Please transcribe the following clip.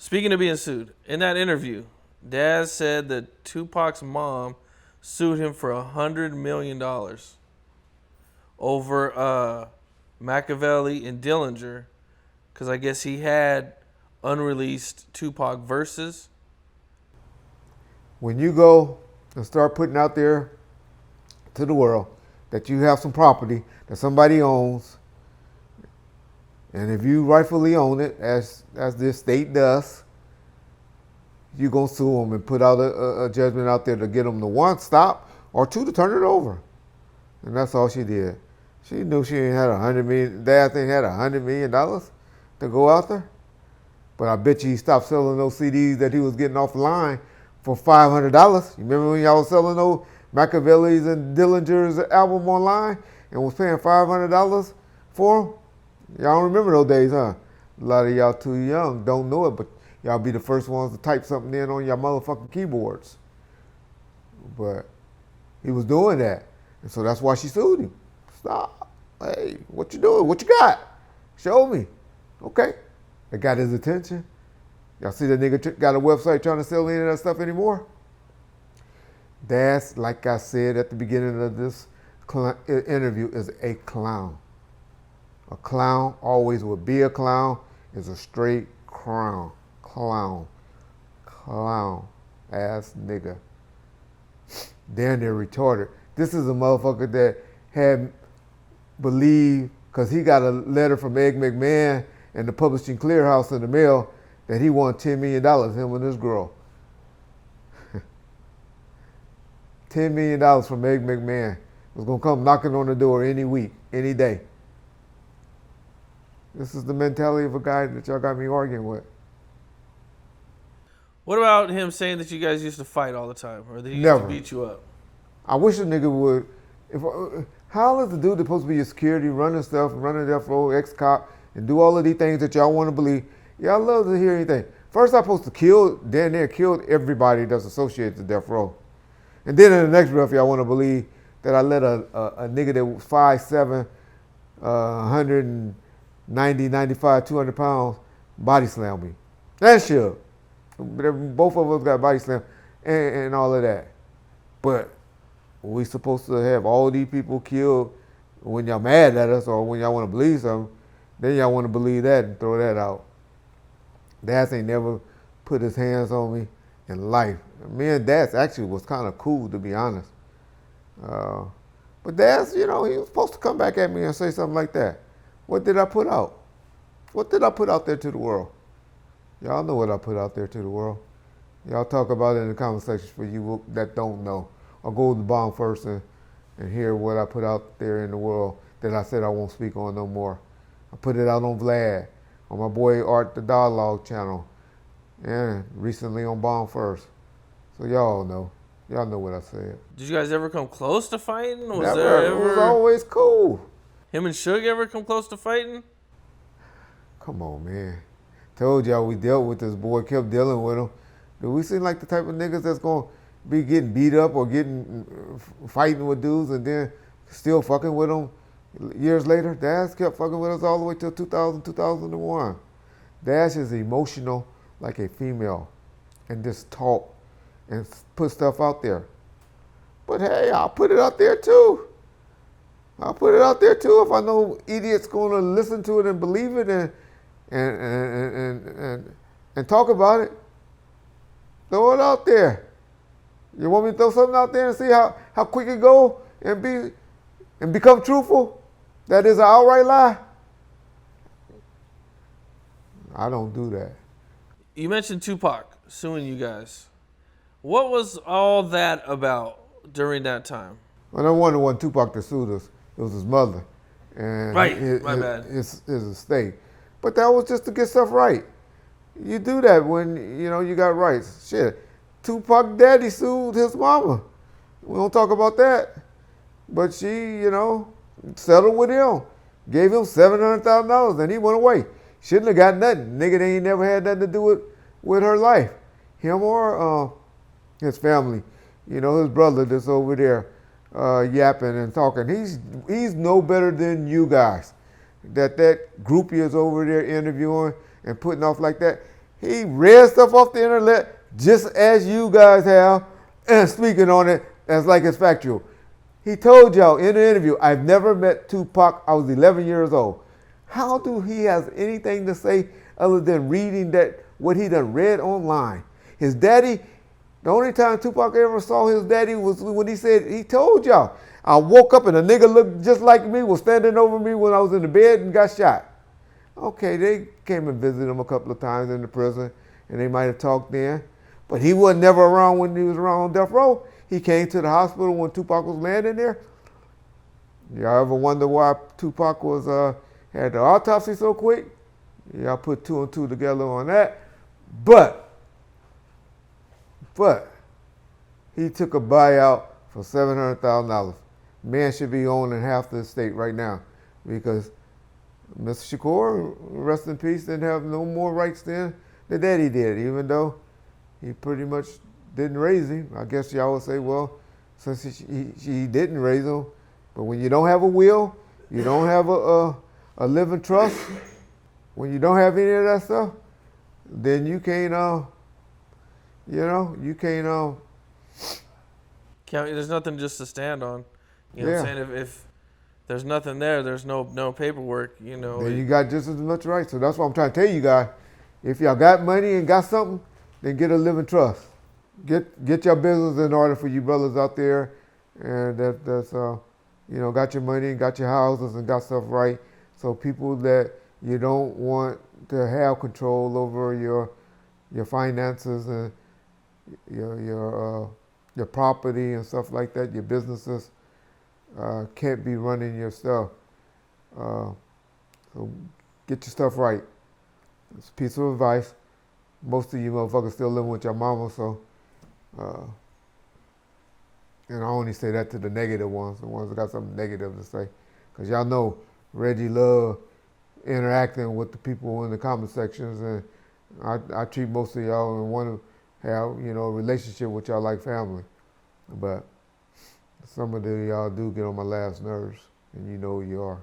Speaking of being sued, in that interview, Daz said that 2Pac's mom sued him for $100 million over Machiavelli and Dillinger, because I guess he had unreleased 2Pac verses. When you go and start putting out there to the world that you have some property that somebody owns, and if you rightfully own it, as this state does, you're going to sue them and put out a judgment out there to get them to, one, stop, or two, to turn it over. And that's all she did. She knew she ain't had $100 million. Dad thing had $100 million to go out there. But I bet you he stopped selling those CDs that he was getting off the line for $500. You remember when y'all was selling those Machiavelli's and Dillinger's album online and was paying $500 for them? Y'all don't remember those days, huh? A lot of y'all too young, don't know it, but y'all be the first ones to type something in on your motherfucking keyboards. But he was doing that. And so that's why she sued him. Stop. Hey, what you doing? What you got? Show me. Okay. It got his attention. Y'all see that nigga got a website trying to sell any of that stuff anymore? That's, like I said at the beginning of this interview, is a clown. A clown always will be a clown, is a straight clown. Clown. Clown. Ass nigga. Damn, they're retarded. This is a motherfucker that had believed, because he got a letter from Egg McMahon and the Publishing Clearhouse in the mail, that he won $10 million, him and this girl. $10 million from Egg McMahon. Was going to come knocking on the door any week, any day. This is the mentality of a guy that y'all got me arguing with. What about him saying that you guys used to fight all the time, or that he used Never. to beat you up? I wish a nigga would. How is the dude that's supposed to be your security, running stuff, running death row, ex-cop, and do all of these things that y'all want to believe? Y'all love to hear anything. First, I'm supposed to kill, damn near killed everybody that's associated to death row. And then in the next breath, y'all want to believe that I let a nigga that was 5'7", 190, 95, 200 pounds, body slam me. That's shit. Both of us got body slam and all of that. But we supposed to have all these people killed when y'all mad at us or when y'all want to believe something, then y'all want to believe that and throw that out. Daz ain't never put his hands on me in life. Me and Daz actually was kind of cool, to be honest. But Daz, you know, he was supposed to come back at me and say something like that. What did I put out? What did I put out there to the world? Y'all know what I put out there to the world. Y'all talk about it in the comment section for you that don't know. Or go to the bottom first and hear what I put out there in the world that I said I won't speak on no more. I put it out on Vlad, on my boy Art the Dialogue channel, and recently on Bomb First. So y'all know. Y'all know what I said. Did you guys ever come close to fighting? Never. It was always cool. Him and Suge ever come close to fighting? Come on, man. Told y'all we dealt with this boy, kept dealing with him. Do we seem like the type of niggas that's going to be getting beat up or fighting with dudes and then still fucking with them years later? Daz kept fucking with us all the way till 2000, 2001. Daz is emotional like a female and just talk and put stuff out there. But hey, I'll put it out there too. I'll put it out there too if I know idiots going to listen to it and believe it and talk about it. Throw it out there. You want me to throw something out there and see how quick it go and become truthful? That is an outright lie. I don't do that. You mentioned 2Pac suing you guys. What was all that about during that time? Well, no wonder when 2Pac that sued us, it was his mother and my bad. His estate. But that was just to get stuff right. You do that when you got rights. Shit. 2Pac daddy sued his mama. We don't talk about that. But she, settled with him. Gave him $700,000 and he went away. Shouldn't have got nothing. Nigga, they ain't never had nothing to do with her life. Him or his family. His brother that's over there yapping and talking. He's no better than you guys. That groupie is over there interviewing and putting off like that. He read stuff off the internet just as you guys have and speaking on it as like it's factual. He told y'all in an interview, I've never met Tupac. I was 11 years old. How do he have anything to say other than reading that what he done read online? His daddy, the only time Tupac ever saw his daddy was when he said, he told y'all, I woke up and a nigga looked just like me, was standing over me when I was in the bed and got shot. Okay, they came and visited him a couple of times in the prison, and they might have talked then. But he was never around when he was around on death row. He came to the hospital when Tupac was laying in there. Y'all ever wonder why Tupac was had the autopsy so quick? Y'all put two and two together on that. But he took a buyout for $700,000. Man should be owning half the estate right now because Mr. Shakur, rest in peace, didn't have no more rights than the daddy did, even though he pretty much didn't raise him. I guess y'all would say, well, since he didn't raise him, but when you don't have a will, you don't have a living trust, when you don't have any of that stuff, then you can't, There's nothing just to stand on. You know what I'm saying? If there's nothing there, there's no paperwork, you know. Then you got just as much right. So that's what I'm trying to tell you guys. If y'all got money and got something, then get a living trust. Get your business in order for you brothers out there, and that's got your money and got your houses and got stuff right. So people that you don't want to have control over your finances and your property and stuff like that, your businesses can't be running your stuff. So get your stuff right. It's a piece of advice. Most of you motherfuckers still living with your mama, so and I only say that to the negative ones, the ones that got something negative to say. Because y'all know Reggie love interacting with the people in the comment sections, and I treat most of y'all and want to have, a relationship with y'all like family. But some of y'all do get on my last nerves, and you know who you are.